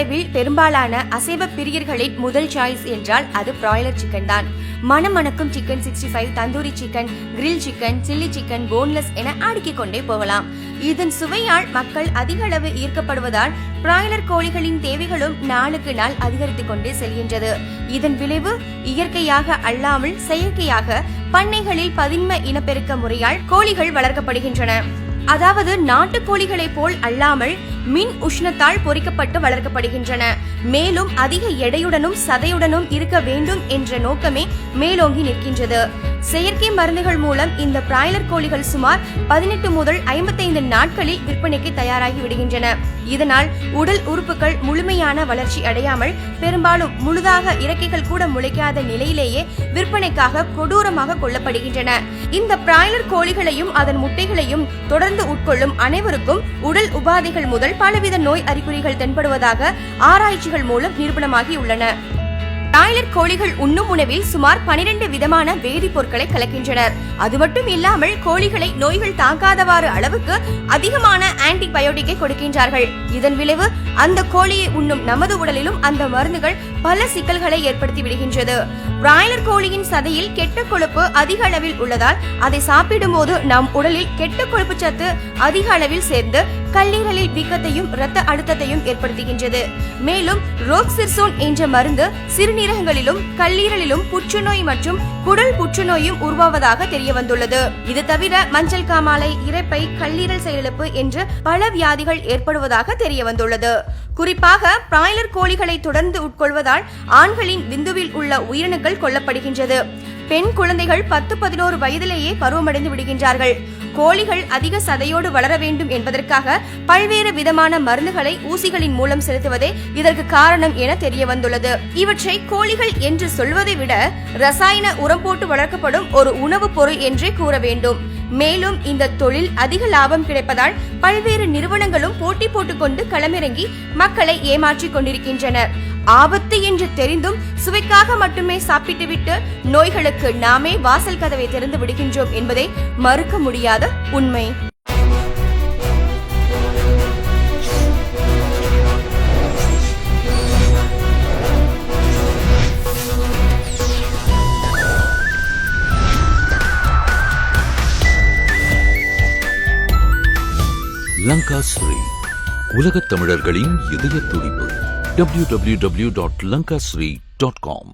அதிகளவில் பெரும்பாலான அசைவ பிரியர்களின் முதல் சாய்ஸ் என்றால் அது பிராய்லர் சிக்கன் தான். மணமணக்கும் chicken 65, tandoori chicken, grill chicken, chilli chicken, boneless என அடுக்கிக் கொண்டே போகலாம். இதன் சுவையால் மக்கள் அதிக அளவு ஈர்க்கப்படுவதால் பிராய்லர் கோழிகளின் தேவைகளும் நாளுக்கு நாள் அதிகரித்துக் கொண்டே செல்கின்றது. இதன் விளைவு இயற்கையாக அல்லாமல் செயற்கையாக பண்ணைகளில் பதின்ம இனப்பெருக்க முறையால் கோழிகள் வளர்க்கப்படுகின்றன. அதாவது நாட்டு கோழிகளைப் போல் அல்லாமல் மின் உஷ்ணத்தால் பொறிக்கப்பட்டு வளர்க்கப்படுகின்றன. மேலும் அதிக எடையுடனும் சதையுடனும் இருக்க வேண்டும் என்ற நோக்கமே மேலோங்கி நிற்கின்றது. செயற்கை மருந்துகள் மூலம் இந்த பிராய்லர் கோழிகள் சுமார் 18 முதல் 55 நாட்களில் விற்பனைக்கு தயாராகி விடுகின்றன. இதனால் உடல் உறுப்புகள் முழுமையான வளர்ச்சி அடையாமல் பெரும்பாலும் முழுதாக இறக்கைகள் கூட முளைக்காத நிலையிலேயே விற்பனைக்காக கொடூரமாக கொல்லப்படுகின்றன. இந்த பிராய்லர் கோழிகளையும் அதன் முட்டைகளையும் தொடர்ந்து உட்கொள்ளும் அனைவருக்கும் உடல் உபாதைகள் முதல் பலவித நோய் அறிகுறிகள் தென்படுவதாக ஆராய்ச்சிகள் மூலம் நிரூபணமாகி உள்ளன. பிராய்லர் கோழிகள் உண்ணும் உணவில் சுமார் 12 விதமான வேதிப்பொருட்களை கலக்கின்றனர். அது மட்டும் இல்லாமல் கோழிகளை நோய்கள் தாக்காதவாறு அளவுக்கு அதிகமான ஆன்டிபயோட்டிக்கை கொடுக்கின்றார்கள். இதன் விளைவு அந்த கோழியை உண்ணும் நமது உடலிலும் அந்த மருந்துகள் பல சிக்கல்களை ஏற்படுத்தி விடுகின்றது. பிராய்லர் கோழியின் சதையில் கெட்ட கொழுப்பு அதிக அளவில் உள்ளதால் அதை சாப்பிடும் போது நம் உடலில் கெட்ட கொழுப்பு சத்து அதிக அளவில் சேர்ந்து கல்லீரலில் வீக்கத்தையும் இரத்த அழுத்தத்தையும் ஏற்படுத்துகின்றது. மேலும் ரோக்சிர்சோன் என்ற மருந்து சிறுநீரகங்களிலும் கல்லீரலிலும் புற்றுநோய் மற்றும் குடல் புற்றுநோயும் உருவாவதாக தெரிய வந்துள்ளது. இது தவிர மஞ்சள் காமாலை, இரைப்பை, கல்லீரல் செயலிழப்பு என்று பல வியாதிகள் ஏற்படுவதாக தெரிய வந்துள்ளது. குறிப்பாக பிராய்லர் கோழிகளை தொடர்ந்து உட்கொள்வதால் ஆண்களின் விந்துவில் உள்ள உயிரணுக்கள் கொல்லப்படுகின்றது. பெண் குழந்தைகள் 10-11 வயதிலேயே பருவமடைந்து விடுகின்றார்கள். கோழிகள் அதிக சதையோடு வளர வேண்டும் என்பதற்காக பல்வேறு விதமான மருந்துகளை ஊசிகளின் மூலம் செலுத்துவதே இதற்கு காரணம் என தெரிய வந்துள்ளது. இவற்றை கோழிகள் என்று சொல்வதை விட ரசாயன உரம் போட்டு வளர்க்கப்படும் ஒரு உணவுப் பொருள் என்றே கூற வேண்டும். மேலும் இந்த தொழில் அதிக லாபம் கிடைப்பதால் பல்வேறு நிறுவனங்களும் போட்டி போட்டுக்கொண்டு களமிறங்கி மக்களை ஏமாற்றிக் கொண்டிருக்கின்றனர். ஆபத்து என்று தெரிந்தும் சுவைக்காக மட்டுமே சாப்பிட்டுவிட்டு நோய்களுக்கு நாமே வாசல் கதவை திறந்து விடுகின்றோம் என்பதை மறுக்க முடியாத உண்மை. லங்காஸ்ரீ, உலகத் தமிழர்களின் இதய துடிப்பு. www.lankasri.com